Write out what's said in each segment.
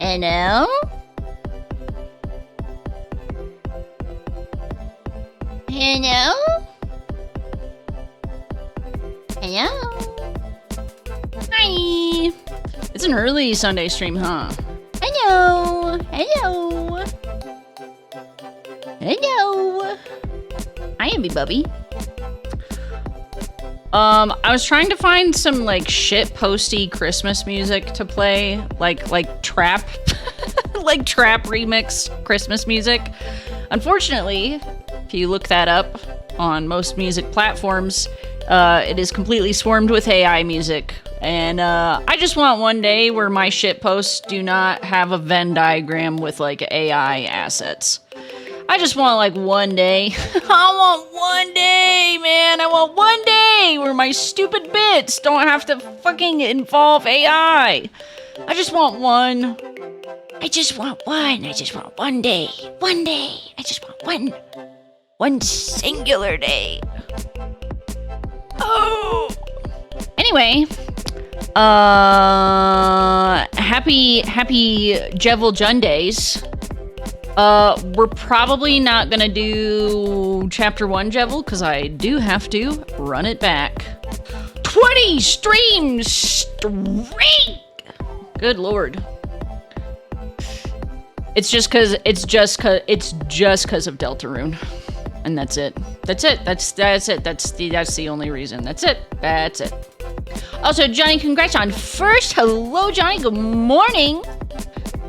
Hello? Hello? Hello? Hi! It's an early Sunday stream, huh? Hello! Hello! Hello! Hi, Abby Bubby. I was trying to find some, like, shit-posty Christmas music to play, like trap, like trap remix Christmas music. Unfortunately, if you look that up on most music platforms, it is completely swarmed with AI music. And, I just want one day where my shit posts do not have a Venn diagram with, like, AI assets. I just want, like, one day. I want one day, man. I want one day where my stupid bits don't have to fucking involve AI. I just want one. I just want one. I just want one day. One day. I just want one. One singular day. Oh. Anyway. Happy Jevil Jundays. We're probably not gonna do Chapter 1 Jevil, because I do have to run it back. 20 streams straight! Good lord. It's just cause of Deltarune. And that's it. That's it. That's it. That's the only reason. That's it. That's it. Also, Johnny, congrats on first. Hello, Johnny. Good morning.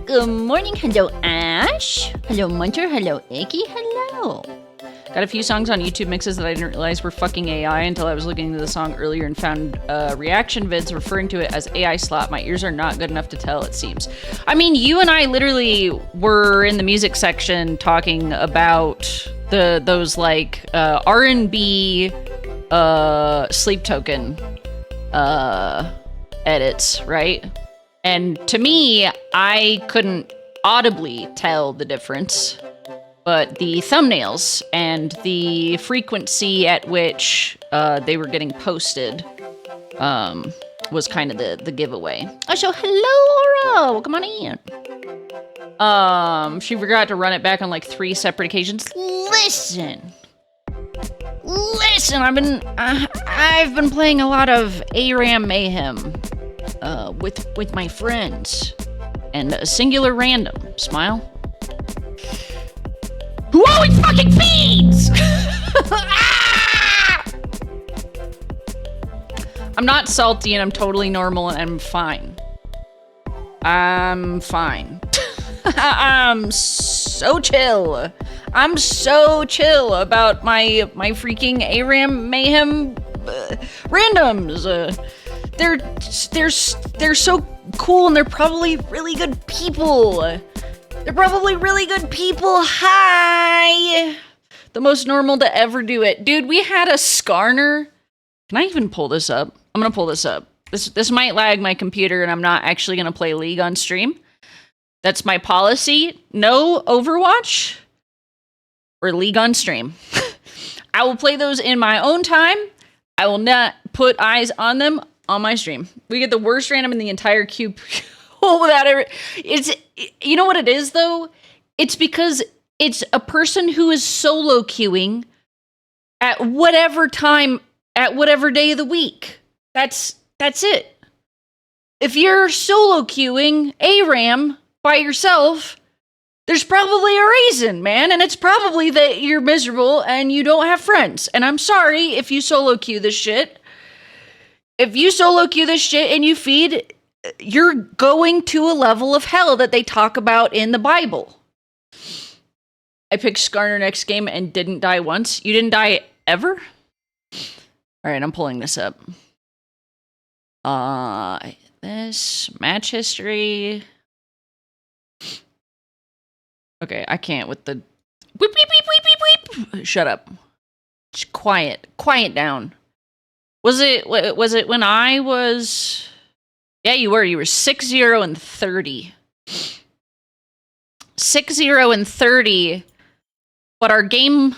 Good morning. Hello, Ash. Hello, Munter. Hello, Icky. Hello. Got a few songs on YouTube mixes that I didn't realize were fucking AI until I was looking into the song earlier and found reaction vids referring to it as AI slop. My ears are not good enough to tell, it seems. I mean, you and I literally were in the music section talking about those like R&B Sleep Token edits, right? And to me, I couldn't audibly tell the difference, but the thumbnails and the frequency at which they were getting posted was kind of the giveaway. Oh, so hello, Aura! Welcome on in. She forgot to run it back on like 3 separate occasions. Listen, I've been playing a lot of ARAM Mayhem with my friends, and a singular random smile who always fucking feeds. I'm not salty and I'm totally normal and I'm fine. I'm fine. I'm so chill. I'm so chill about my freaking ARAM mayhem randoms. They're so cool and they're probably really good people. They're probably really good people. Hi. The most normal to ever do it. Dude, we had a Skarner. Can I even pull this up? I'm gonna pull this up. This might lag my computer and I'm not actually gonna play League on stream. That's my policy. No Overwatch or League on stream. I will play those in my own time. I will not put eyes on them on my stream. We get the worst random in the entire queue. Without ever. It's, you know what it is though? It's because it's a person who is solo queuing at whatever time, at whatever day of the week. That's it. If you're solo queuing ARAM by yourself, there's probably a reason, man. And it's probably that you're miserable and you don't have friends. And I'm sorry if you solo queue this shit. If you solo queue this shit and you feed, you're going to a level of hell that they talk about in the Bible. I picked Skarner next game and didn't die once. You didn't die ever? All right, I'm pulling this up. This match history. Okay, I can't with the weep, weep, weep, weep, weep, weep. Shut up. Just quiet down. Was it when I was? Yeah, you were 6-0 and 30. 6-0 and 30. But our game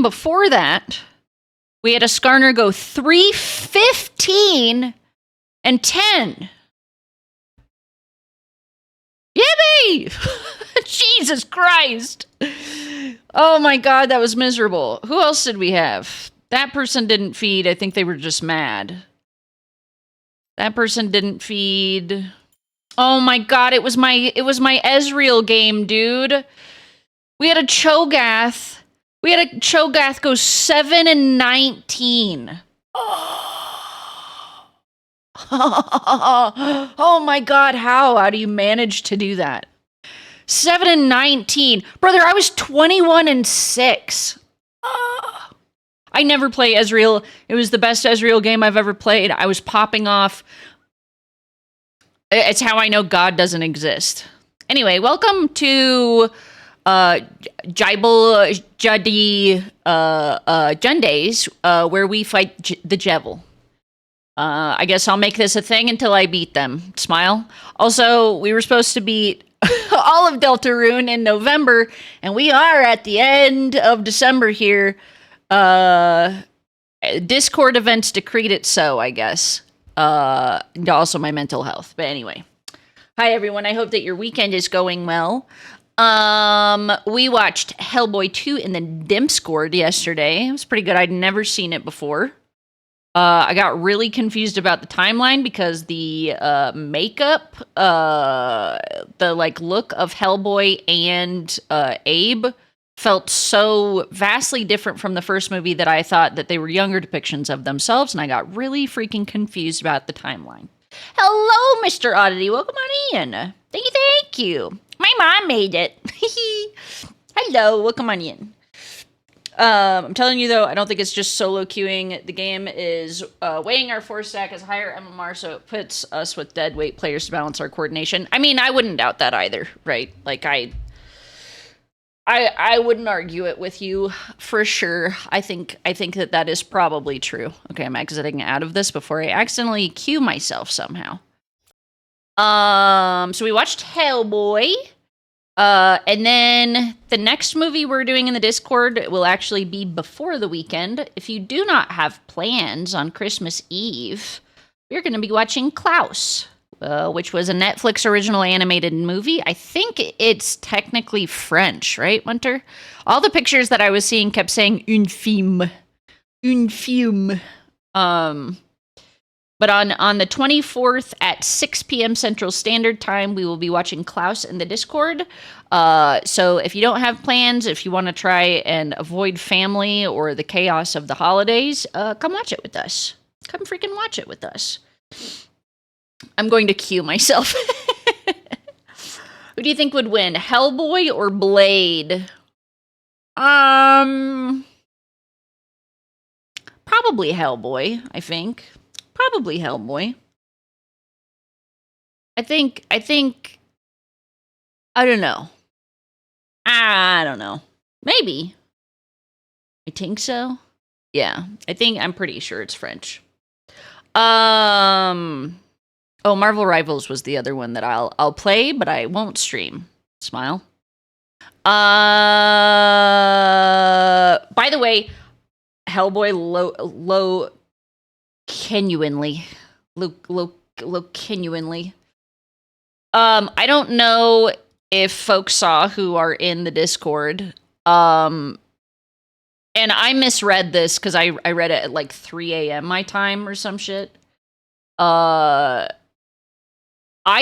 before that, we had a Skarner go 3-15 and 10. Yippee! Jesus Christ! Oh my God, that was miserable. Who else did we have? That person didn't feed. I think they were just mad. That person didn't feed. Oh my God, it was my Ezreal game, dude. We had a Cho'Gath. We had a Cho'Gath go 7 and 19. Oh my God, how do you manage to do that? 7 and 19. Brother, I was 21 and 6. I never play Ezreal. It was the best Ezreal game I've ever played. I was popping off. It's how I know God doesn't exist. Anyway, welcome to Jibel Jadi Jundays, where we fight the Jevil. I guess I'll make this a thing until I beat them. Smile. Also, we were supposed to beat all of Deltarune in November, and we are at the end of December here. Discord events decreed it so, I guess. And also my mental health. But anyway. Hi, everyone. I hope that your weekend is going well. We watched Hellboy 2 in the Discord yesterday. It was pretty good. I'd never seen it before. I got really confused about the timeline because the makeup, the look of Hellboy and Abe felt so vastly different from the first movie that I thought that they were younger depictions of themselves, and I got really freaking confused about the timeline. Hello, Mr. Oddity. Welcome on in. Thank you. My mom made it. Hello, welcome on in. I'm telling you, though, I don't think it's just solo queuing. The game is weighing our force stack as higher MMR, so it puts us with dead weight players to balance our coordination. I mean, I wouldn't doubt that either, right? Like, I wouldn't argue it with you for sure. I think that is probably true. Okay, I'm exiting out of this before I accidentally queue myself somehow. So we watched Hellboy. And then the next movie we're doing in the Discord will actually be before the weekend. If you do not have plans on Christmas Eve, we're going to be watching Klaus, which was a Netflix original animated movie. I think it's technically French, right, Winter? All the pictures that I was seeing kept saying un film. Un film. But on the 24th at 6 p.m. Central Standard Time, we will be watching Klaus in the Discord. So if you don't have plans, if you want to try and avoid family or the chaos of the holidays, come watch it with us. Come freaking watch it with us. I'm going to cue myself. Who do you think would win, Hellboy or Blade? Probably Hellboy, I think. Probably Hellboy. I think, I don't know. I don't know. Maybe. I think so. Yeah, I'm pretty sure it's French. Oh, Marvel Rivals was the other one that I'll play, but I won't stream. Smile. By the way, Hellboy low genuinely. I don't know if folks saw who are in the Discord. And I misread this because I read it at like 3 a.m. my time or some shit. I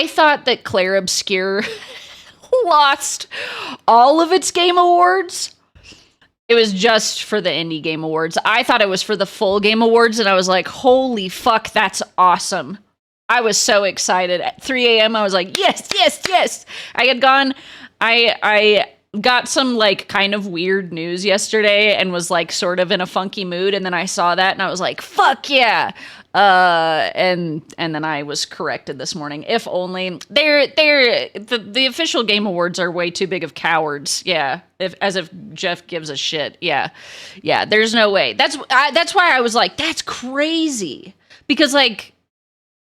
thought that Claire Obscure lost all of its Game Awards. It was just for the Indie Game Awards. I thought it was for the full Game Awards, and I was like, holy fuck, that's awesome. I was so excited. At 3 a.m., I was like, yes, yes, yes. I had gone, I got some like kind of weird news yesterday and was like sort of in a funky mood, and then I saw that and I was like, fuck yeah. And then I was corrected this morning. If only the official Game Awards are way too big of cowards. Yeah. As if Jeff gives a shit. Yeah. Yeah. There's no way. That's why I was like, that's crazy, because like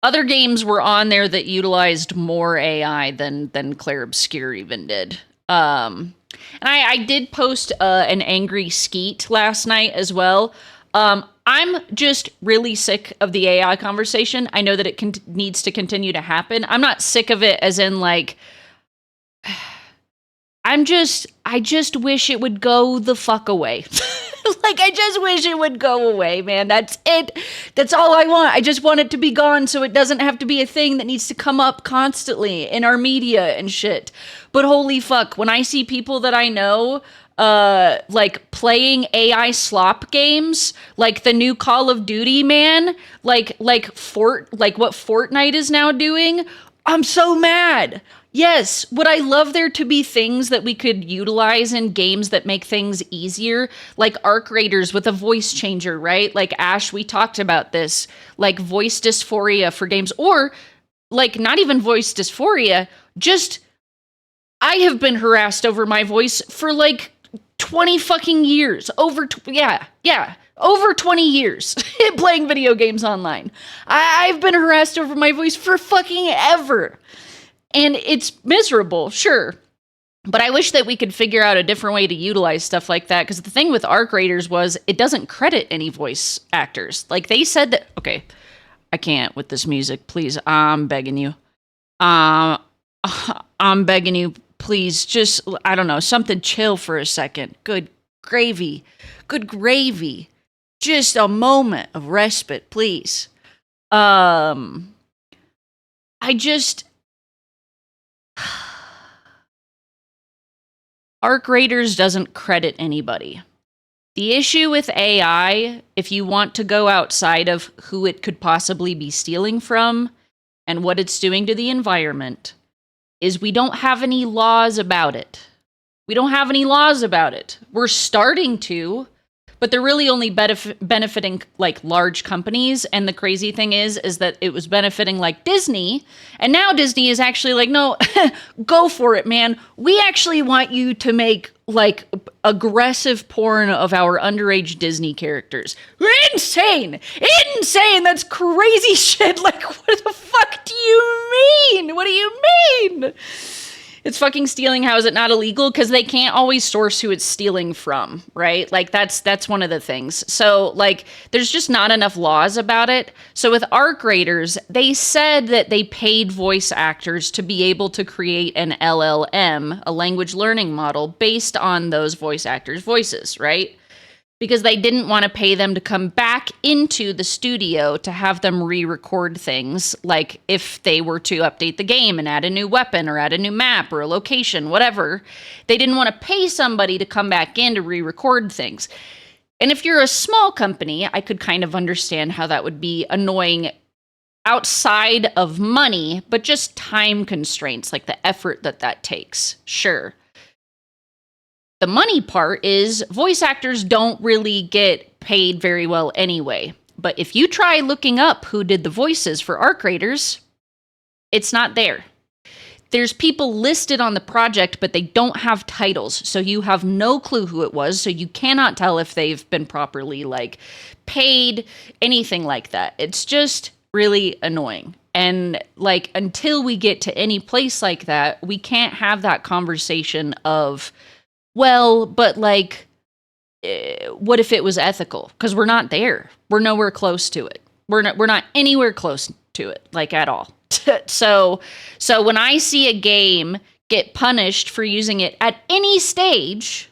other games were on there that utilized more AI than Claire Obscure even did. And I did post an angry skeet last night as well. I'm just really sick of the AI conversation. I know that it needs to continue to happen. I'm not sick of it as in like, I just wish it would go the fuck away. Like, I just wish it would go away, man. That's it. That's all I want. I just want it to be gone so it doesn't have to be a thing that needs to come up constantly in our media and shit. But holy fuck, when I see people that I know, like playing AI slop games, like the new Call of Duty, man, like what Fortnite is now doing, I'm so mad. Yes, would I love there to be things that we could utilize in games that make things easier? Like Arc Raiders with a voice changer, right? Like Ash, we talked about this. Like voice dysphoria for games. Or like not even voice dysphoria, just I have been harassed over my voice for like 20 fucking years. Over 20 years playing video games online. I've been harassed over my voice for fucking ever. And it's miserable, sure. But I wish that we could figure out a different way to utilize stuff like that. Because the thing with Arc Raiders was it doesn't credit any voice actors. Like they said that, okay, I can't with this music. Please, I'm begging you. I'm begging you, please, just, I don't know, something chill for a second. Good gravy. Good gravy. Just a moment of respite, please. Arc Raiders doesn't credit anybody. The issue with AI, if you want to go outside of who it could possibly be stealing from and what it's doing to the environment, is we don't have any laws about it. We don't have any laws about it. We're starting to, but they're really only benefiting like large companies. And the crazy thing is that it was benefiting like Disney. And now Disney is actually like, no, go for it, man. We actually want you to make like aggressive porn of our underage Disney characters. Insane! Insane! That's crazy shit. Like, what the fuck do you mean? What do you mean? It's fucking stealing. How is it not illegal? Because they can't always source who it's stealing from, right? Like, that's one of the things. So, like, there's just not enough laws about it. So with Arc Raiders, they said that they paid voice actors to be able to create an LLM, a language learning model, based on those voice actors' voices, right? Because they didn't want to pay them to come back into the studio to have them re-record things, like if they were to update the game and add a new weapon or add a new map or a location, whatever. They didn't want to pay somebody to come back in to re-record things. And if you're a small company, I could kind of understand how that would be annoying outside of money, but just time constraints, like the effort that takes. Sure. The money part is voice actors don't really get paid very well anyway. But if you try looking up who did the voices for Arc Raiders, it's not there. There's people listed on the project, but they don't have titles. So you have no clue who it was. So you cannot tell if they've been properly like paid, anything like that. It's just really annoying. And like, until we get to any place like that, we can't have that conversation of, well, but like, what if it was ethical? Because we're not there. We're nowhere close to it. We're not anywhere close to it, like at all. So when I see a game get punished for using it at any stage,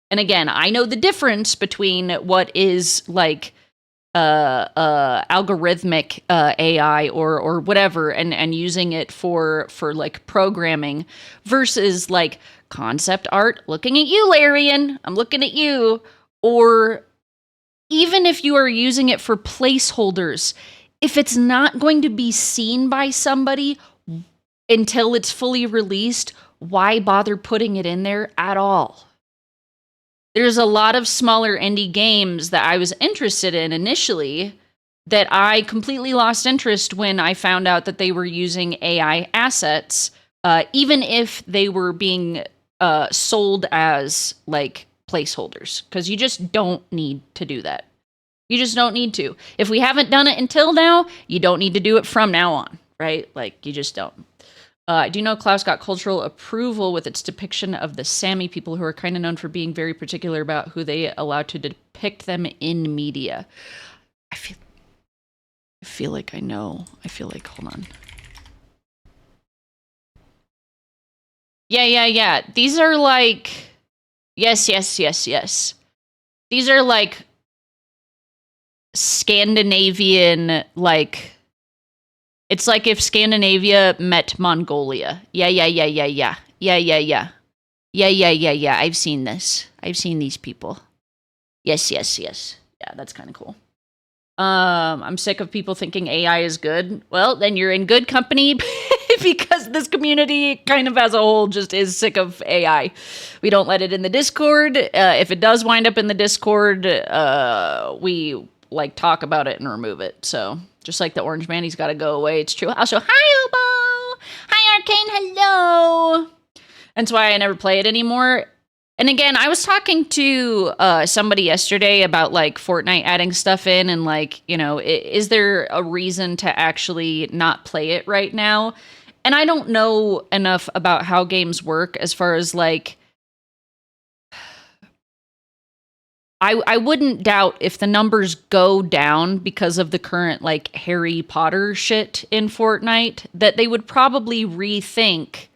and again, I know the difference between what is like algorithmic AI or whatever, and using it for like programming versus like concept art. Looking at you, Larian. I'm looking at you. Or even if you are using it for placeholders, if it's not going to be seen by somebody until it's fully released, why bother putting it in there at all? There's a lot of smaller indie games that I was interested in initially that I completely lost interest when I found out that they were using AI assets, even if they were being sold as like placeholders, because you just don't need to do that. You just don't need to. If we haven't done it until now, you don't need to do it from now on, right? Like, you just don't. I do know Klaus got cultural approval with its depiction of the Sami people, who are kind of known for being very particular about who they allow to depict them in media. I feel like I know. I feel like, hold on. Yeah. These are like, yes. These are like Scandinavian, like, it's like if Scandinavia met Mongolia. Yeah. I've seen this. I've seen these people. Yes. Yeah, that's kind of cool. I'm sick of people thinking AI is good. Well, then you're in good company because this community kind of as a whole just is sick of AI. We don't let it in the Discord. If it does wind up in the Discord, we like talk about it and remove it. So just like the orange man, he's got to go away. It's true. Also, hi, Obo. Hi, Arcane. Hello. That's why I never play it anymore. And again, I was talking to somebody yesterday about like Fortnite adding stuff in, and like, you know, is there a reason to actually not play it right now? And I don't know enough about how games work as far as like, I wouldn't doubt if the numbers go down because of the current like Harry Potter shit in Fortnite, that they would probably rethink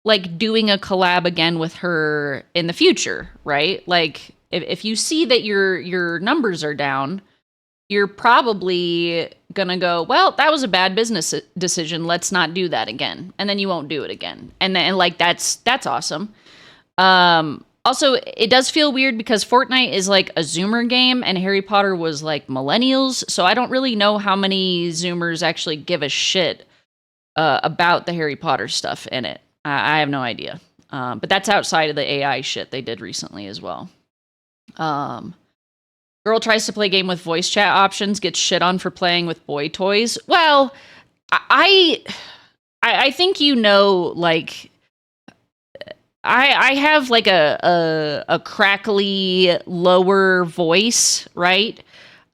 like doing a collab again with her in the future, right? Like if you see that your numbers are down, you're probably gonna go, well, that was a bad business decision. Let's not do that again. And then you won't do it again. And then like, that's awesome. Also, it does feel weird because Fortnite is like a Zoomer game and Harry Potter was like millennials. So I don't really know how many Zoomers actually give a shit about the Harry Potter stuff in it. I have no idea. But that's outside of the AI shit they did recently as well. Girl tries to play game with voice chat options, gets shit on for playing with boy toys. Well, I think, you know, like, I have like a crackly lower voice, right?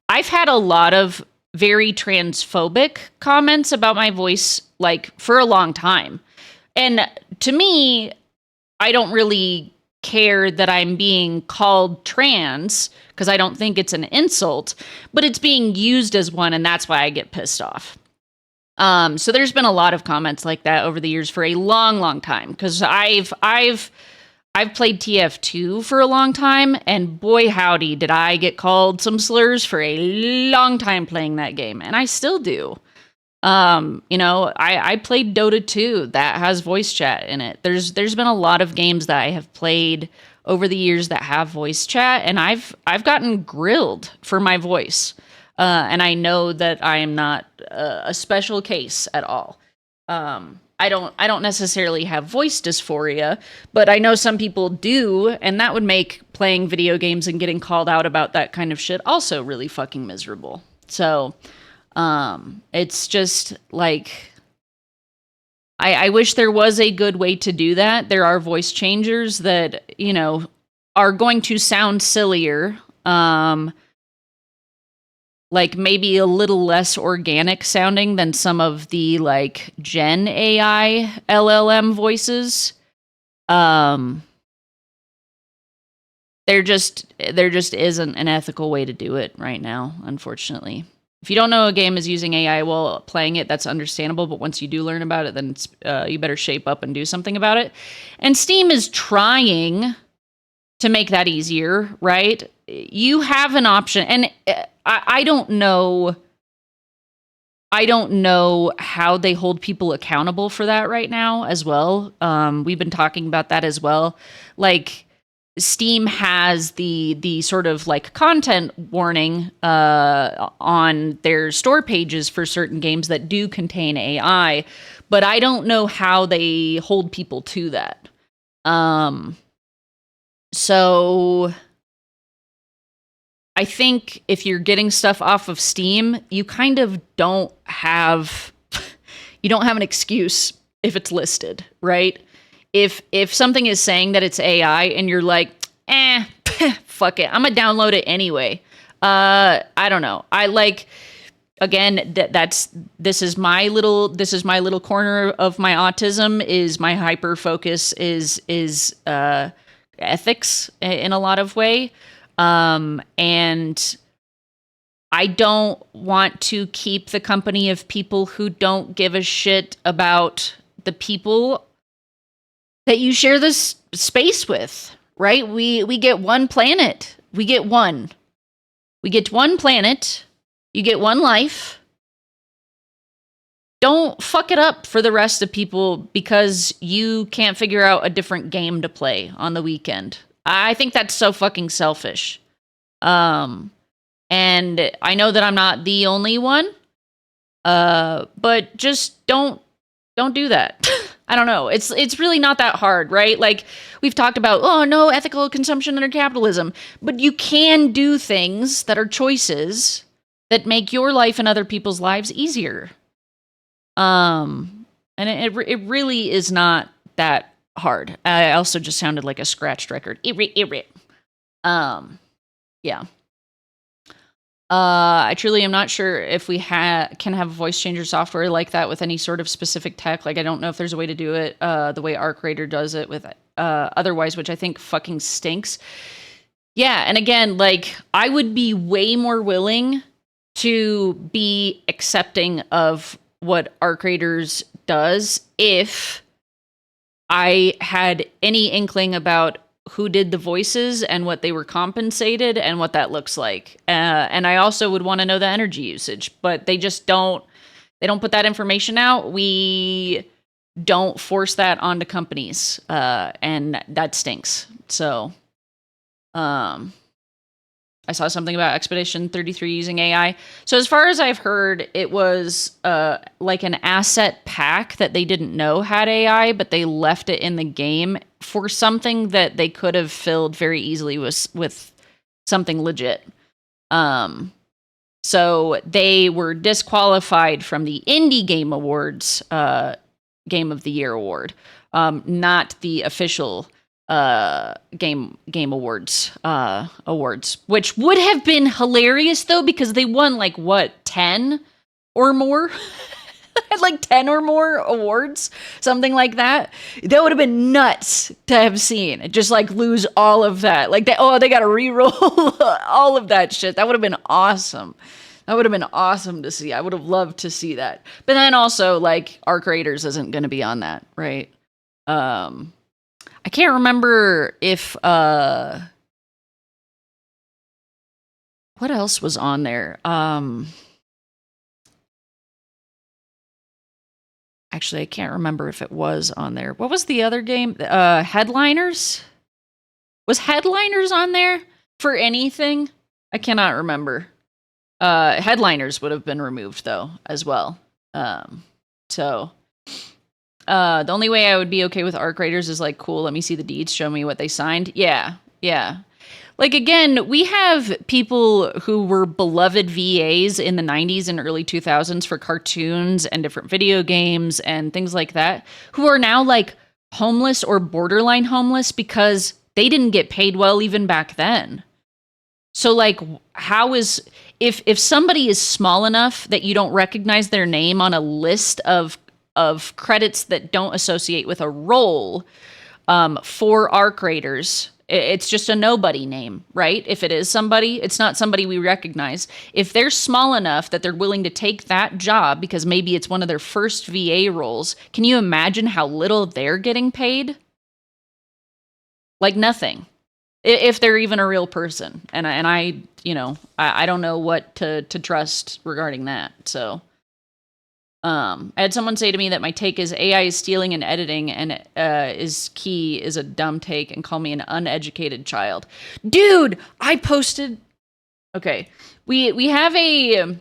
I've had a lot of very transphobic comments about my voice, like, for a long time. And to me, I don't really care that I'm being called trans because I don't think it's an insult, but it's being used as one, and that's why I get pissed off. So there's been a lot of comments like that over the years for a long time, because I've played TF2 for a long time, and boy howdy did I get called some slurs for a long time playing that game, and I still do. You know, I played Dota 2 that has voice chat in it. There's been a lot of games that I have played over the years that have voice chat, and I've gotten grilled for my voice. And I know that I am not a special case at all. I don't necessarily have voice dysphoria, but I know some people do, and that would make playing video games and getting called out about that kind of shit also really fucking miserable. So, it's just like, I wish there was a good way to do that. There are voice changers that, you know, are going to sound sillier, like maybe a little less organic sounding than some of the like Gen AI LLM voices. There just isn't an ethical way to do it right now, unfortunately. If you don't know a game is using AI while playing it, that's understandable. But once you do learn about it, then it's, you better shape up and do something about it. And Steam is trying to make that easier, right? You have an option, and I don't know. I don't know how they hold people accountable for that right now as well. We've been talking about that as well. Like, Steam has the sort of like content warning on their store pages for certain games that do contain AI, but I don't know how they hold people to that. So I think if you're getting stuff off of Steam, you kind of don't have an excuse if it's listed, right? If something is saying that it's AI and you're like, fuck it, I'm gonna download it anyway. I don't know. I like, again, this is my little corner of my autism. Is my hyper focus is ethics in a lot of way, and I don't want to keep the company of people who don't give a shit about the people that you share this space with, right? We get one planet. We get one planet. You get one life. Don't fuck it up for the rest of people because you can't figure out a different game to play on the weekend. I think that's so fucking selfish. And I know that I'm not the only one. But just don't do that. I don't know. It's really not that hard, right? Like, we've talked about, oh, no ethical consumption under capitalism, but you can do things that are choices that make your life and other people's lives easier. And it really is not that hard. I also just sounded like a scratched record. Yeah. I truly am not sure if we can have voice changer software like that with any sort of specific tech. Like, I don't know if there's a way to do it the way ArcRaider does it with otherwise, which I think fucking stinks. Yeah, and again, like, I would be way more willing to be accepting of what ArcRaider's does if I had any inkling about who did the voices and what they were compensated and what that looks like. And I also would want to know the energy usage, but they just don't put that information out. We don't force that onto companies. And that stinks. So, I saw something about Expedition 33 using AI. So as far as I've heard, it was like an asset pack that they didn't know had AI, but they left it in the game for something that they could have filled very easily with something legit. So they were disqualified from the Indie Game Awards Game of the Year award, not the official game awards which would have been hilarious though, because they won like what, 10 or more had like 10 or more awards, something like that. That would have been nuts to have seen. Just like lose all of that, like they got to re-roll all of that shit. That would have been awesome. That would have been awesome to see. I would have loved to see that. But then also, like, ArcRaiders isn't going to be on that, right? I can't remember if what else was on there. Actually, I can't remember if it was on there. What was the other game? Headliners? Was Headliners on there for anything? I cannot remember. Headliners would have been removed though as well. So the only way I would be okay with ARC Raiders is like, cool, let me see the deeds, show me what they signed. Yeah. Like, again, we have people who were beloved VAs in the 90s and early 2000s for cartoons and different video games and things like that, who are now like homeless or borderline homeless because they didn't get paid well even back then. So like, how is, if somebody is small enough that you don't recognize their name on a list of credits that don't associate with a role, for ARC Raiders, it's just a nobody name, right? If it is somebody, it's not somebody we recognize. If they're small enough that they're willing to take that job because maybe it's one of their first VA roles, can you imagine how little they're getting paid? Like nothing. If they're even a real person. And I don't know what to trust regarding that. So I had someone say to me that my take is AI is stealing and editing and is a dumb take and call me an uneducated child. Dude, I posted. Okay. We have a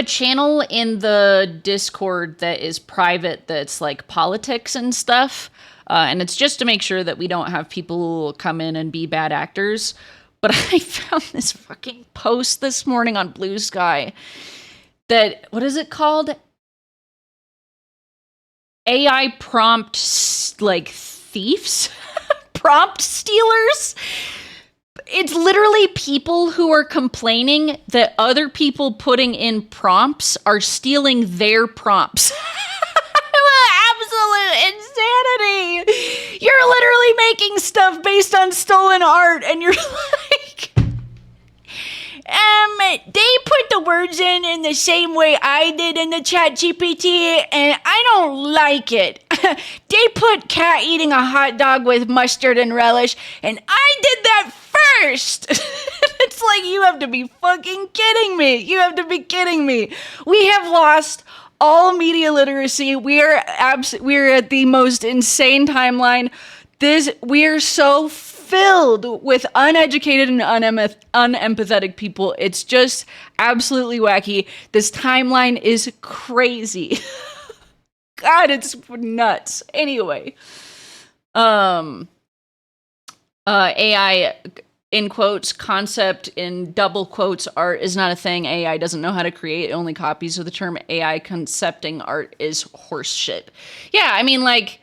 channel in the Discord that is private that's like politics and stuff. And it's just to make sure that we don't have people come in and be bad actors. But I found this fucking post this morning on Blue Sky that, what is it called? AI prompt, like, thieves? Prompt stealers? It's literally people who are complaining that other people putting in prompts are stealing their prompts. Absolute insanity. You're literally making stuff based on stolen art, and you're like, they put the words in the same way I did in the chat GPT, and I don't like it. They put cat eating a hot dog with mustard and relish, and I did that first. It's like, you have to be fucking kidding me. You have to be kidding me. We have lost all media literacy. We are at the most insane timeline. We are so filled with uneducated and unempathetic people. It's just absolutely wacky. This timeline is crazy. God, it's nuts. Anyway, AI, in quotes, concept in double quotes, art is not a thing. AI doesn't know how to create, it only copies. So the term AI concepting art is horse shit. Yeah, I mean, like,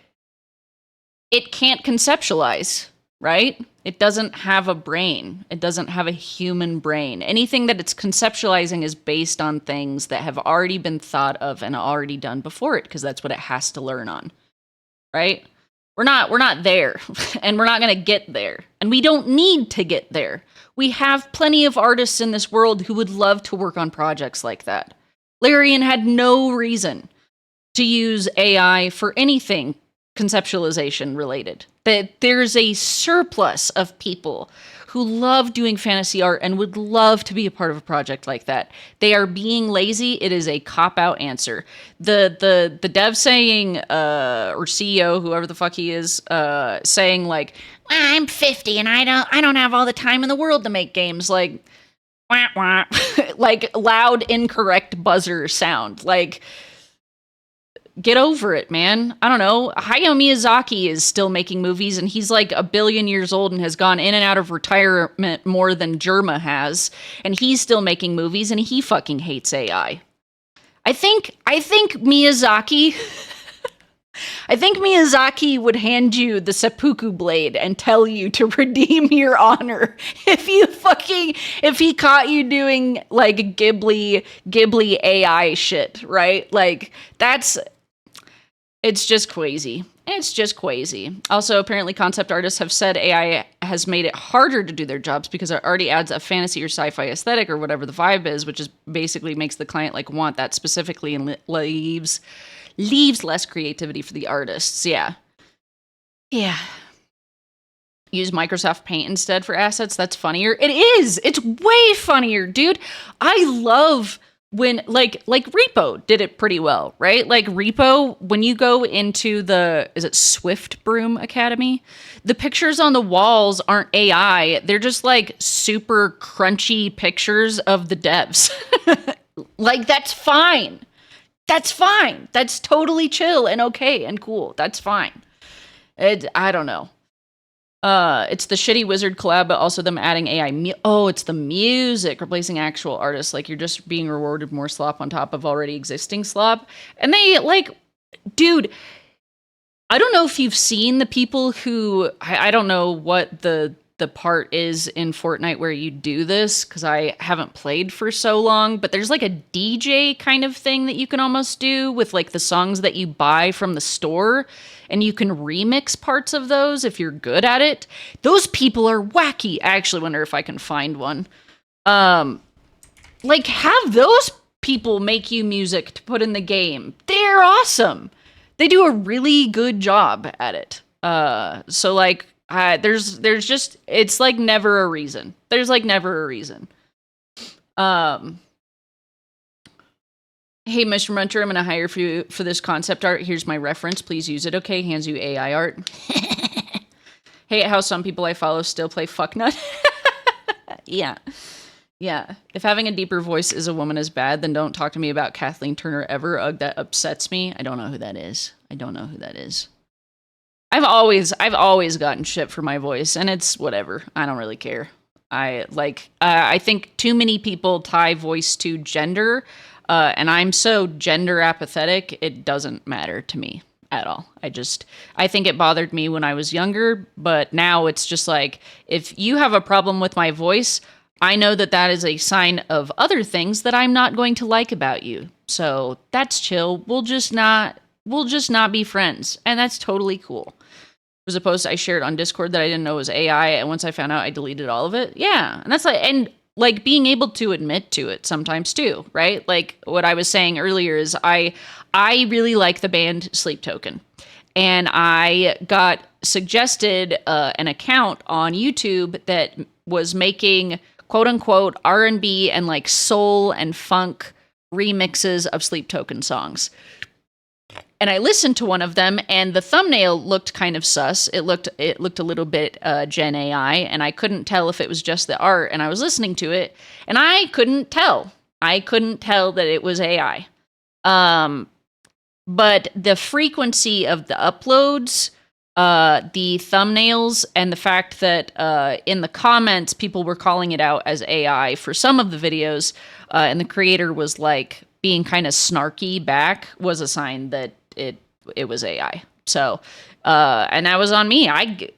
it can't conceptualize, right? It doesn't have a brain. It doesn't have a human brain. Anything that it's conceptualizing is based on things that have already been thought of and already done before it, because that's what it has to learn on, right? We're not there, and we're not going to get there, and we don't need to get there. We have plenty of artists in this world who would love to work on projects like that. Larian had no reason to use AI for anything conceptualization related. That there's a surplus of people who love doing fantasy art and would love to be a part of a project like that. They are being lazy. It is a cop-out answer. The dev saying, or CEO, whoever the fuck he is, saying like, well, I'm 50 and I don't have all the time in the world to make games. Like, wah, wah. Like loud, incorrect buzzer sound. Like, get over it, man. I don't know. Hayao Miyazaki is still making movies, and he's like 1 billion years old and has gone in and out of retirement more than Germa has. And he's still making movies, and he fucking hates AI. I think Miyazaki... I think Miyazaki would hand you the seppuku blade and tell you to redeem your honor if he caught you doing like Ghibli AI shit, right? Like, it's just crazy. It's just crazy. Also, apparently concept artists have said AI has made it harder to do their jobs because it already adds a fantasy or sci-fi aesthetic or whatever the vibe is, which is basically makes the client like want that specifically and leaves less creativity for the artists. Yeah. Use Microsoft Paint instead for assets. That's funnier. It is. It's way funnier, dude. I love when like Repo did it pretty well, right? Like Repo, when you go into the is it Swift Broom Academy, the pictures on the walls aren't AI. They're just like super crunchy pictures of the devs. Like that's fine. That's fine. That's totally chill and okay and cool. That's fine. I don't know. It's the shitty wizard collab, but also them adding AI. It's the music replacing actual artists. Like you're just being rewarded more slop on top of already existing slop. And they like, dude, I don't know if you've seen the people who I don't know what the part is in Fortnite where you do this because I haven't played for so long, but there's like a DJ kind of thing that you can almost do with like the songs that you buy from the store, and you can remix parts of those if you're good at it. Those people are wacky. I actually wonder if I can find one. Like have those people make you music to put in the game. They're awesome. They do a really good job at it. So like there's just it's like never a reason. There's like never a reason. Hey, Mr. Munter, I'm gonna hire for you for this concept art. Here's my reference. Please use it. Okay, hands you AI art. Hate how some people I follow still play fucknut. Yeah. Yeah. If having a deeper voice is a woman is bad, then don't talk to me about Kathleen Turner ever. Ugh, that upsets me. I don't know who that is. I don't know who that is. I've always gotten shit for my voice, and it's whatever. I don't really care. I think too many people tie voice to gender, and I'm so gender apathetic, it doesn't matter to me at all. I think it bothered me when I was younger, but now it's just like, if you have a problem with my voice, I know that that is a sign of other things that I'm not going to like about you. So that's chill. We'll just not be friends, and that's totally cool. There was a post I shared on Discord that I didn't know was AI, and once I found out, I deleted all of it. Yeah, and that's like being able to admit to it sometimes too, right? Like what I was saying earlier is I really like the band Sleep Token, and I got suggested an account on YouTube that was making quote unquote R&B and like soul and funk remixes of Sleep Token songs. And I listened to one of them, and the thumbnail looked kind of sus. It looked a little bit Gen AI, and I couldn't tell if it was just the art. And I was listening to it, and I couldn't tell. I couldn't tell that it was AI. But the frequency of the uploads, the thumbnails, and the fact that in the comments people were calling it out as AI for some of the videos, and the creator was like being kind of snarky back, was a sign that it was AI. So, and that was on me.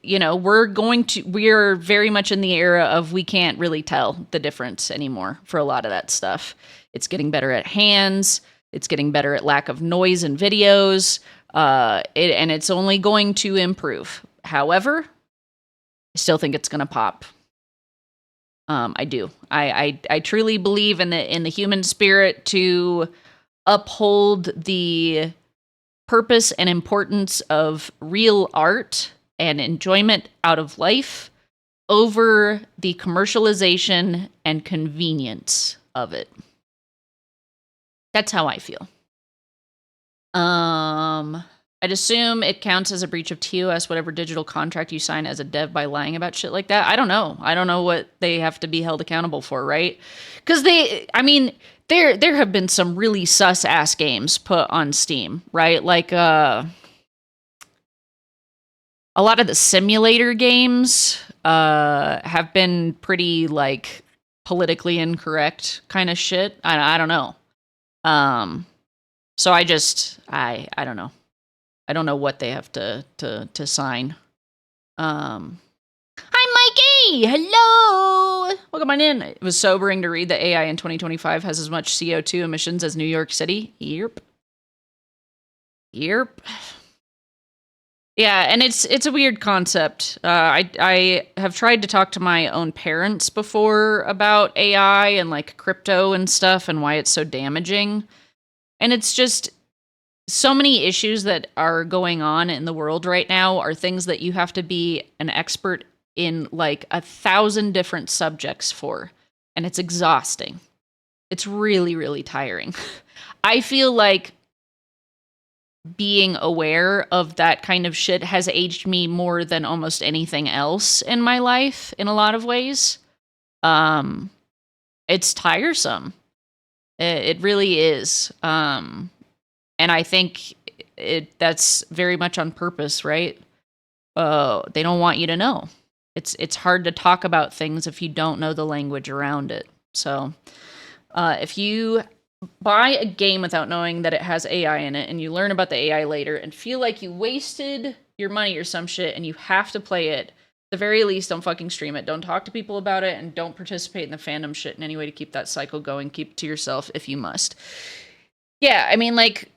We're very much in the era of we can't really tell the difference anymore for a lot of that stuff. It's getting better at hands. It's getting better at lack of noise in videos. And it's only going to improve. However, I still think it's going to pop. I do. I truly believe in the human spirit to uphold the purpose and importance of real art and enjoyment out of life over the commercialization and convenience of it. That's how I feel. I'd assume it counts as a breach of TOS, whatever digital contract you sign as a dev by lying about shit like that. I don't know. I don't know what they have to be held accountable for, right? Because there have been some really sus ass games put on Steam, right? Like a lot of the simulator games have been pretty like politically incorrect kind of shit. I don't know. So I don't know. I don't know what they have to sign. Hi, Mikey! Hello! Welcome on in. It was sobering to read that AI in 2025 has as much CO2 emissions as New York City. Yep. Yeah, and it's a weird concept. I have tried to talk to my own parents before about AI and like crypto and stuff and why it's so damaging. And it's just so many issues that are going on in the world right now are things that you have to be an expert in like 1,000 different subjects for. And it's exhausting. It's really, really tiring. I feel like being aware of that kind of shit has aged me more than almost anything else in my life in a lot of ways. It's tiresome. It really is. And I think that's very much on purpose, right? They don't want you to know. It's hard to talk about things if you don't know the language around it. So, if you buy a game without knowing that it has AI in it, and you learn about the AI later, and feel like you wasted your money or some shit, and you have to play it, at the very least, don't fucking stream it. Don't talk to people about it, and don't participate in the fandom shit in any way to keep that cycle going. Keep it to yourself if you must. Yeah, I mean, like,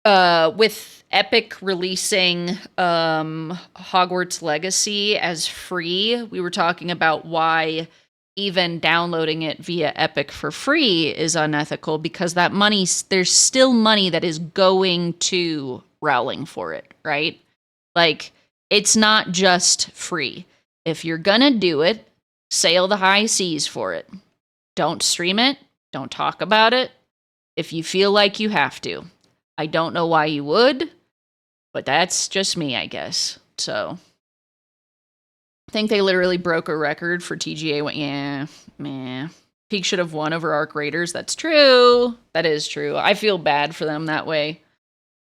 with Epic releasing Hogwarts Legacy as free, we were talking about why even downloading it via Epic for free is unethical, because that money, there's still money that is going to Rowling for it, right? Like, it's not just free. If you're gonna do it, sail the high seas for it. Don't stream it. Don't talk about it if you feel like you have to. I don't know why you would, but that's just me, I guess. So, I think they literally broke a record for TGA. Yeah, meh. Peak should have won over Arc Raiders. That's true. That is true. I feel bad for them that way.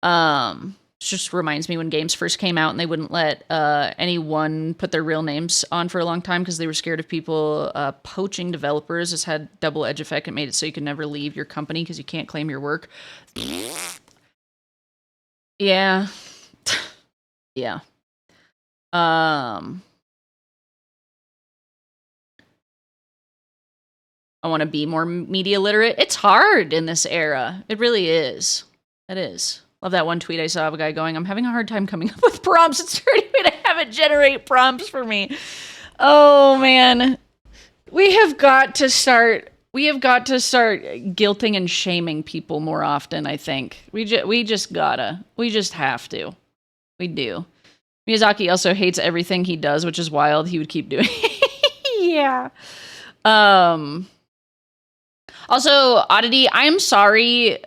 It just reminds me when games first came out and they wouldn't let anyone put their real names on for a long time because they were scared of people poaching developers. This had double edge effect. It made it so you could never leave your company because you can't claim your work. Yeah. Yeah. I want to be more media literate. It's hard in this era. It really is. It is. Love that one tweet I saw of a guy going, I'm having a hard time coming up with prompts. It's a way to have it generate prompts for me. Oh, man. We have got to start guilting and shaming people more often, I think. We just gotta. We just have to. We do. Miyazaki also hates everything he does, which is wild. He would keep doing Yeah. Also, Oddity, I am sorry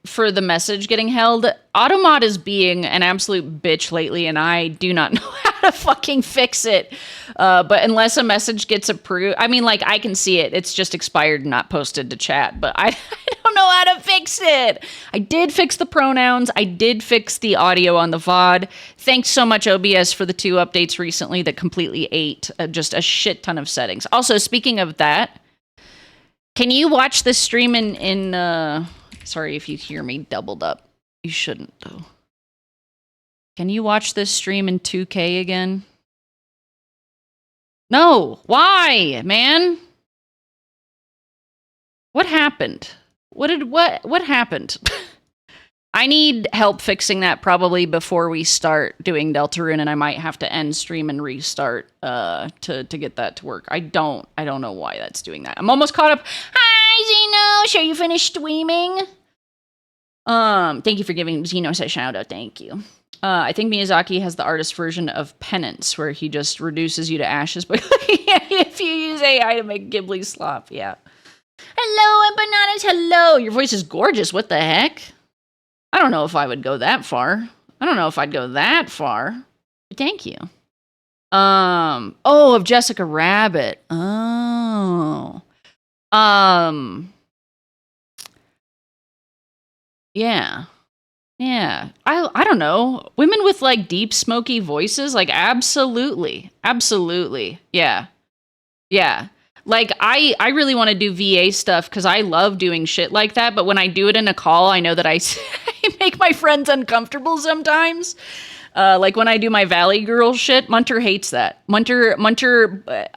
for the message getting held. Automod is being an absolute bitch lately, and I do not know how to fucking fix it. But unless a message gets approved, I mean, like, I can see it. It's just expired and not posted to chat, but I don't know how to fix it. I did fix the pronouns. I did fix the audio on the VOD. Thanks so much, OBS, for the 2 updates recently that completely ate just a shit ton of settings. Also, speaking of that, can you watch this stream in sorry if you hear me doubled up. You shouldn't, though. Can you watch this stream in 2K again? No. Why, man? What happened? What happened? I need help fixing that probably before we start doing Deltarune, and I might have to end stream and restart to get that to work. I don't know why that's doing that. I'm almost caught up. Hi, Xeno. Sure you finished streaming? Thank you for giving Xenos a shout out. Thank you. I think Miyazaki has the artist version of Penance, where he just reduces you to ashes, but if you use AI to make Ghibli slop, yeah. Hello, and bananas, hello. Your voice is gorgeous. What the heck? I don't know if I would go that far. I don't know if I'd go that far. But thank you. Oh, of Jessica Rabbit. Oh. Yeah. Yeah. I don't know. Women with like deep smoky voices, like absolutely. Absolutely. Yeah. Yeah. Like I really want to do VA stuff because I love doing shit like that, but when I do it in a call, I know that I make my friends uncomfortable sometimes. Like when I do my Valley Girl shit, Munter hates that. Munter,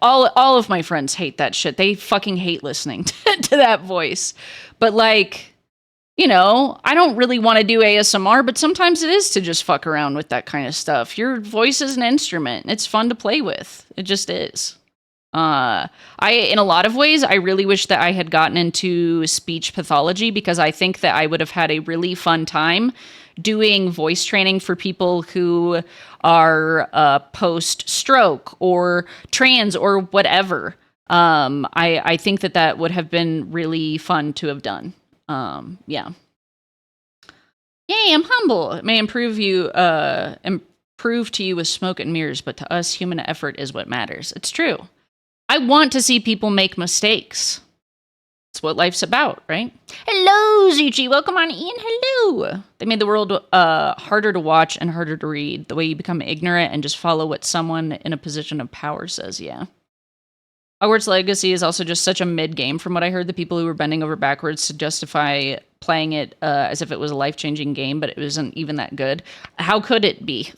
all of my friends hate that shit. They fucking hate listening to that voice. But like, you know, I don't really want to do ASMR, but sometimes it is to just fuck around with that kind of stuff. Your voice is an instrument. It's fun to play with. It just is. In a lot of ways, I really wish that I had gotten into speech pathology because I think that I would have had a really fun time doing voice training for people who are post-stroke or trans or whatever. I think that would have been really fun to have done. Yeah. Yay, I'm humble. It may improve to you with smoke and mirrors, but to us, human effort is what matters. It's true. I want to see people make mistakes. It's what life's about, right? Hello, Zuchi. Welcome on in. Hello. They made the world harder to watch and harder to read. The way you become ignorant and just follow what someone in a position of power says, yeah. Hogwarts Legacy is also just such a mid-game from what I heard. The people who were bending over backwards to justify playing it as if it was a life-changing game, but it wasn't even that good. How could it be?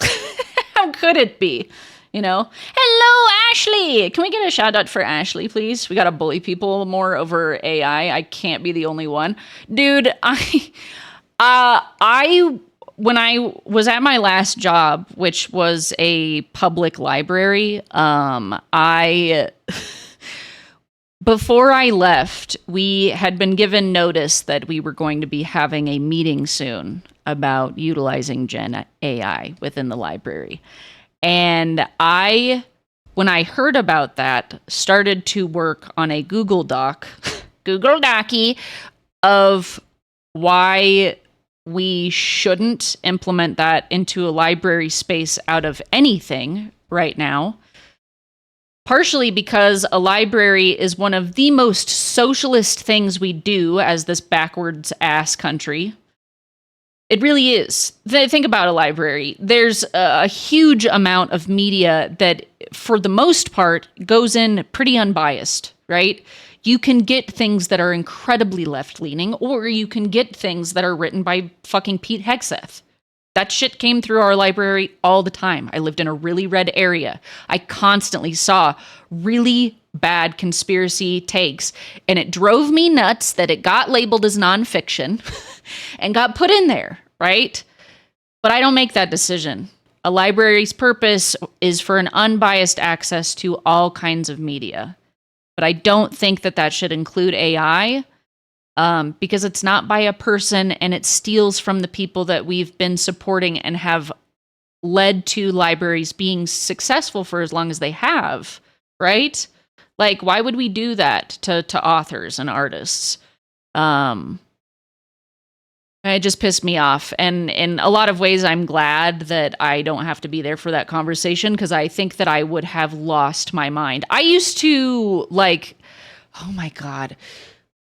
How could it be? You know? Hello, Ashley! Can we get a shout-out for Ashley, please? We gotta bully people more over AI. I can't be the only one. Dude, when I was at my last job, which was a public library, before I left, we had been given notice that we were going to be having a meeting soon about utilizing Gen AI within the library. And when I heard about that, started to work on a Google Docie of why we shouldn't implement that into a library space out of anything right now. Partially because a library is one of the most socialist things we do as this backwards ass country. It really is. Think about a library. There's a huge amount of media that, for the most part, goes in pretty unbiased, right? You can get things that are incredibly left-leaning, or you can get things that are written by fucking Pete Hegseth. That shit came through our library all the time. I lived in a really red area. I constantly saw really bad conspiracy takes, and it drove me nuts that it got labeled as nonfiction and got put in there, right? But I don't make that decision. A library's purpose is for an unbiased access to all kinds of media. But I don't think that should include AI. Because it's not by a person, and it steals from the people that we've been supporting and have led to libraries being successful for as long as they have, right? Like, why would we do that to authors and artists? It just pissed me off. And in a lot of ways, I'm glad that I don't have to be there for that conversation, because I think that I would have lost my mind. I used to, oh my God.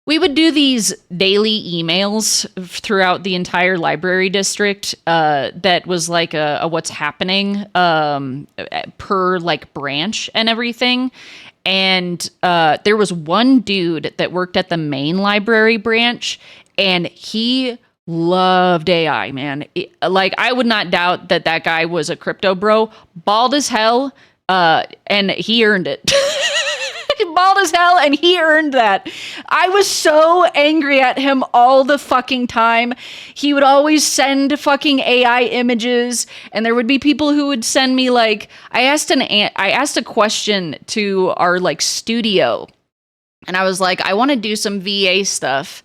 We would do these daily emails throughout the entire library district that was like a what's happening per branch and everything. And there was one dude that worked at the main library branch, and he loved AI, man. I would not doubt that guy was a crypto bro, bald as hell, and he earned it. Bald as hell, and he earned that. I was so angry at him all the fucking time. He would always send fucking AI images, and there would be people who would send me I asked a question to our studio, and I was like, I want to do some VA stuff,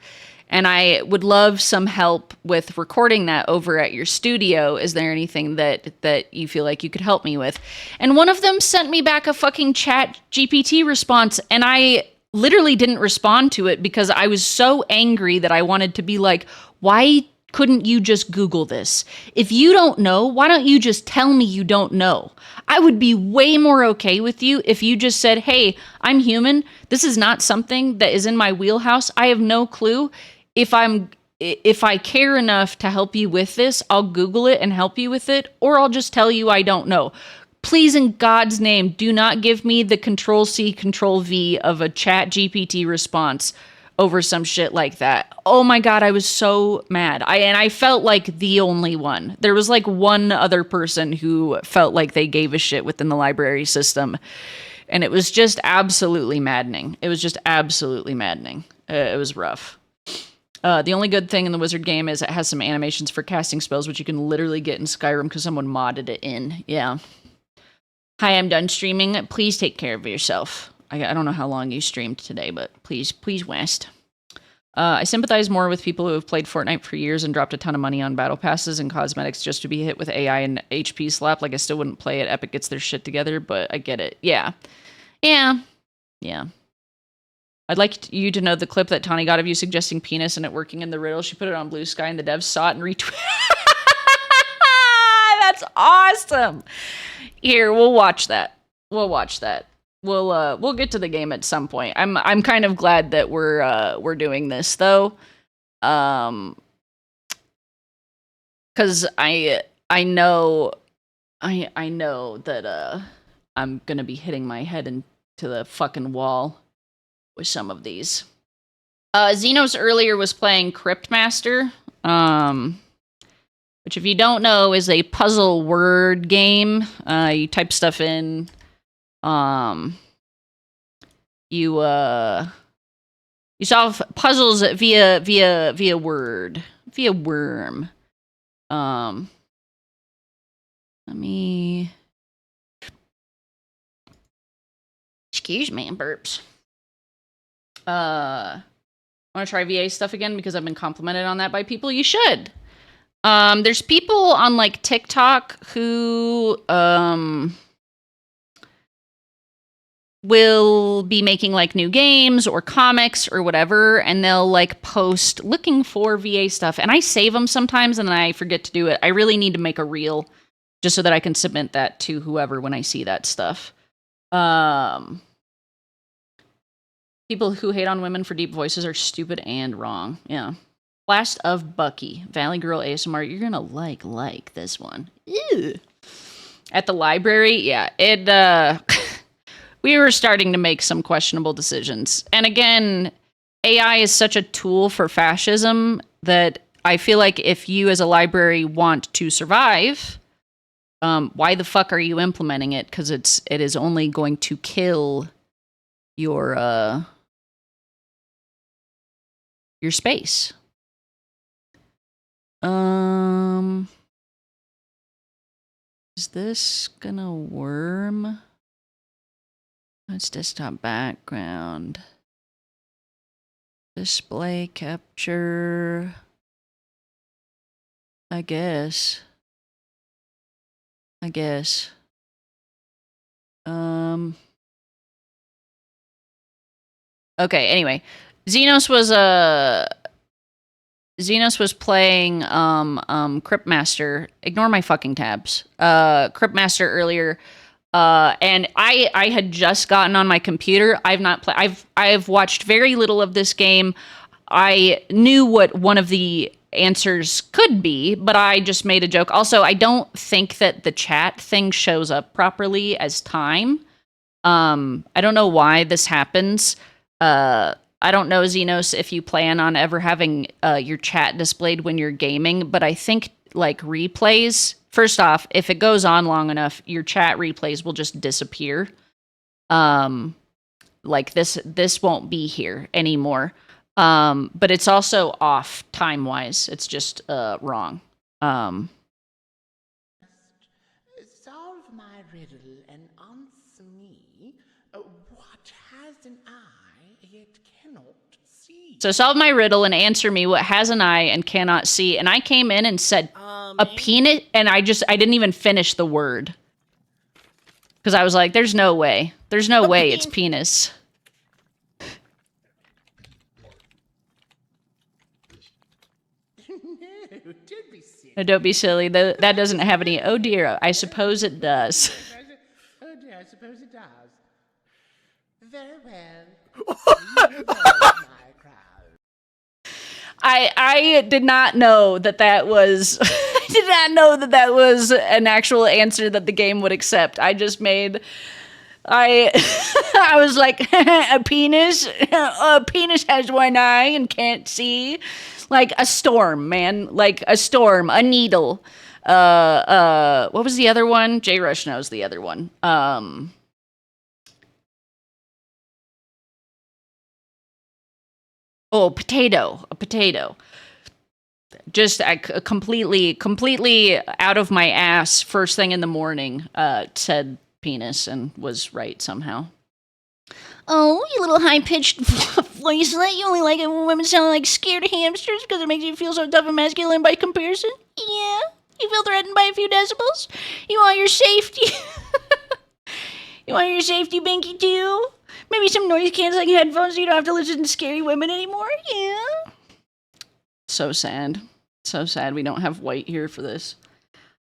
and I would love some help with recording that over at your studio. Is there anything that you feel like you could help me with? And one of them sent me back a fucking chat GPT response, and I literally didn't respond to it because I was so angry that I wanted to be like, why couldn't you just Google this? If you don't know, why don't you just tell me you don't know? I would be way more okay with you if you just said, hey, I'm human. This is not something that is in my wheelhouse. I have no clue. If I care enough to help you with this, I'll Google it and help you with it, or I'll just tell you I don't know. Please, in God's name, do not give me the Control-C, Control-V of a chat GPT response over some shit like that. Oh my God, I was so mad. I felt like the only one. There was one other person who felt like they gave a shit within the library system. And it was just absolutely maddening. It was rough. The only good thing in the wizard game is it has some animations for casting spells, which you can literally get in Skyrim because someone modded it in. Yeah. Hi, I'm done streaming. Please take care of yourself. I don't know how long you streamed today, but please West. I sympathize more with people who have played Fortnite for years and dropped a ton of money on battle passes and cosmetics just to be hit with AI and HP slap. I still wouldn't play it. Epic gets their shit together, but I get it. Yeah. I'd like you to know the clip that Tawny got of you suggesting penis and it working in the riddle. She put it on Blue Sky and the devs saw it and retweeted. That's awesome. Here, we'll watch that. We'll watch that. We'll get to the game at some point. I'm kind of glad that we're doing this though. Cuz I know that I'm going to be hitting my head into the fucking wall with some of these. Xenos earlier was playing Cryptmaster, which if you don't know is a puzzle word game. You type stuff in. You solve puzzles via word, via worm. Let me. Excuse me, burps. Want to try VA stuff again because I've been complimented on that by people? You should. There's people on like TikTok who will be making like new games or comics or whatever, and they'll like post looking for VA stuff, and I save them sometimes and then I forget to do it. I really need to make a reel just so that I can submit that to whoever when I see that stuff. People who hate on women for deep voices are stupid and wrong. Yeah. Blast of Bucky. Valley Girl ASMR. You're gonna like this one. Ew. At the library, yeah. It we were starting to make some questionable decisions. And again, AI is such a tool for fascism that I feel like if you as a library want to survive, why the fuck are you implementing it? Because it is only going to kill your space. Is this gonna worm? Let's desktop background. Display capture. I guess. Okay, anyway. Xenos was playing Cryptmaster. Ignore my fucking tabs. Cryptmaster earlier. And I had just gotten on my computer. I've watched very little of this game. I knew what one of the answers could be, but I just made a joke. Also, I don't think that the chat thing shows up properly as time. I don't know why this happens. I don't know, Xenos, if you plan on ever having your chat displayed when you're gaming, but I think like replays, first off, if it goes on long enough, your chat replays will just disappear. Like this won't be here anymore. But it's also off time-wise. It's just wrong. Solve my riddle and answer me. What has an eye yet cannot see? So solve my riddle and answer me what has an eye and cannot see. And I came in and said a penis, and I didn't even finish the word. Because I was like, there's no way. There's no way it's penis. Don't be silly. No, don't be silly. That doesn't have any. Oh dear, I suppose it does. Oh dear, I suppose it does. Very well. You know my crowd. I did not know that was. I did not know that was an actual answer that the game would accept. I just made. I was like, a penis. A penis has one eye and can't see. Like a storm, man. Like a storm, a needle. What was the other one? J Rush knows the other one. Oh, potato. A potato. Just completely out of my ass first thing in the morning, said penis and was right somehow. Oh, you little high-pitched voicelet. You only like it when women sound like scared hamsters because it makes you feel so tough and masculine by comparison? Yeah? You feel threatened by a few decibels? You want your safety? You want your safety, Binky, too? Maybe some noise canceling headphones so you don't have to listen to scary women anymore. Yeah. So sad. So sad we don't have White here for this.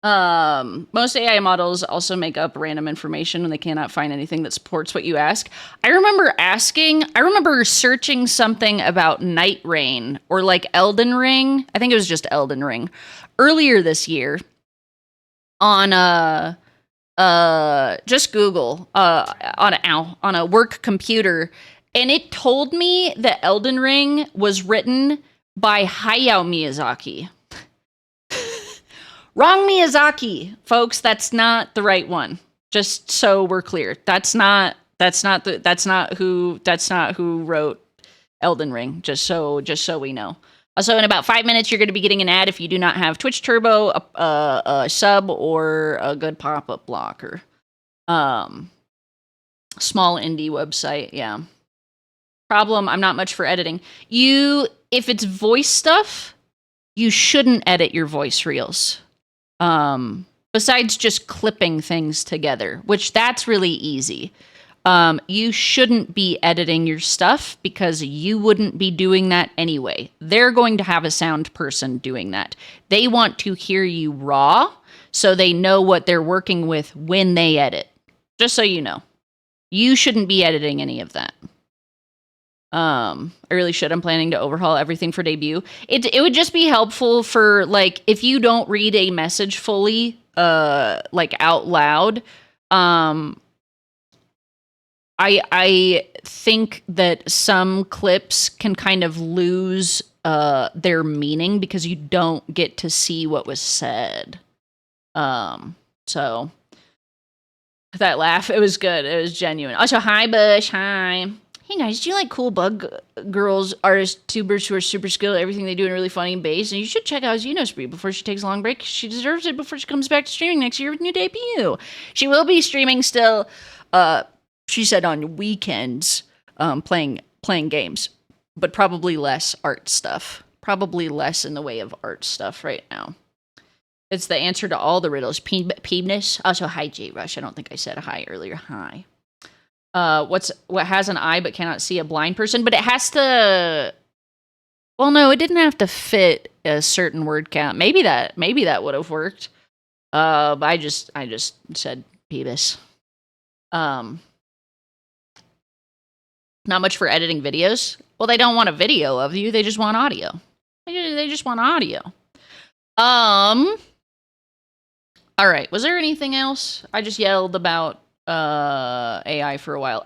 Most AI models also make up random information when they cannot find anything that supports what you ask. I remember searching something about Night Rain or like Elden Ring. I think it was just Elden Ring earlier this year on just Google on a work computer, and it told me that Elden Ring was written by Hayao Miyazaki. Wrong Miyazaki, folks. That's not the right one. Just so we're clear, that's not who wrote Elden Ring. Just so we know. Also, in about 5 minutes, you're going to be getting an ad if you do not have Twitch Turbo, a sub, or a good pop-up blocker. Small indie website, yeah. Problem: I'm not much for editing. If it's voice stuff, you shouldn't edit your voice reels. Besides just clipping things together, which that's really easy. You shouldn't be editing your stuff because you wouldn't be doing that anyway. They're going to have a sound person doing that. They want to hear you raw so they know what they're working with when they edit. Just so you know. You shouldn't be editing any of that. I really should. I'm planning to overhaul everything for debut. It would just be helpful for, like, if you don't read a message fully, like out loud. I think that some clips can kind of lose their meaning because you don't get to see what was said. So that laugh, it was good. It was genuine. Also, hi Bush, hi. Hey guys, do you like cool bug girls, artists, tubers who are super skilled at everything they do and really funny and bass? And you should check out Xenospree before she takes a long break. She deserves it before she comes back to streaming next year with new debut. She will be streaming still, she said, on weekends, playing games, but probably less art stuff. Probably less in the way of art stuff right now. It's the answer to all the riddles. Peebness. Also, hi J Rush. I don't think I said hi earlier. Hi. What has an eye but cannot see a blind person? But it has to. Well, no, it didn't have to fit a certain word count. Maybe that would have worked. But I just said Peebus. Not much for editing videos. Well, they don't want a video of you. They just want audio. They just want audio. All right. Was there anything else? I just yelled about AI for a while.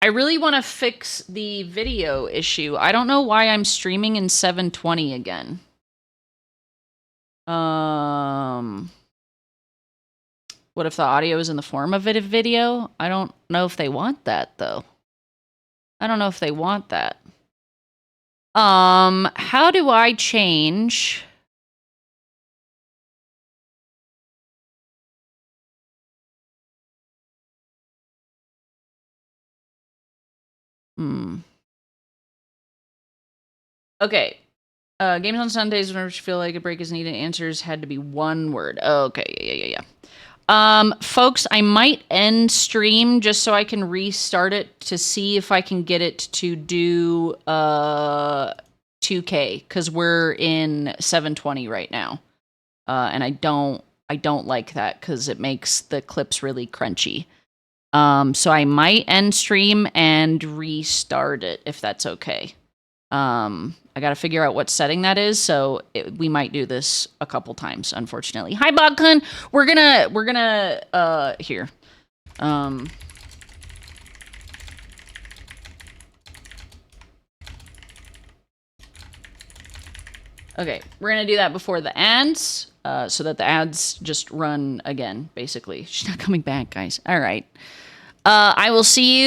I really want to fix the video issue. I don't know why I'm streaming in 720 again. What if the audio is in the form of a video? I don't know if they want that, though. I don't know if they want that. How do I change? Okay. Games on Sundays whenever you feel like a break is needed. Answers had to be one word. Okay, yeah. Folks, I might end stream just so I can restart it to see if I can get it to do 2K, because we're in 720 right now. And I don't like that because it makes the clips really crunchy. So I might end stream and restart it if that's okay. I got to figure out what setting that is, so we might do this a couple times, unfortunately. Hi, Bogkun! We're gonna, here. Okay, we're gonna do that before the ads, so that the ads just run again, basically. She's not coming back, guys. All right. I will see you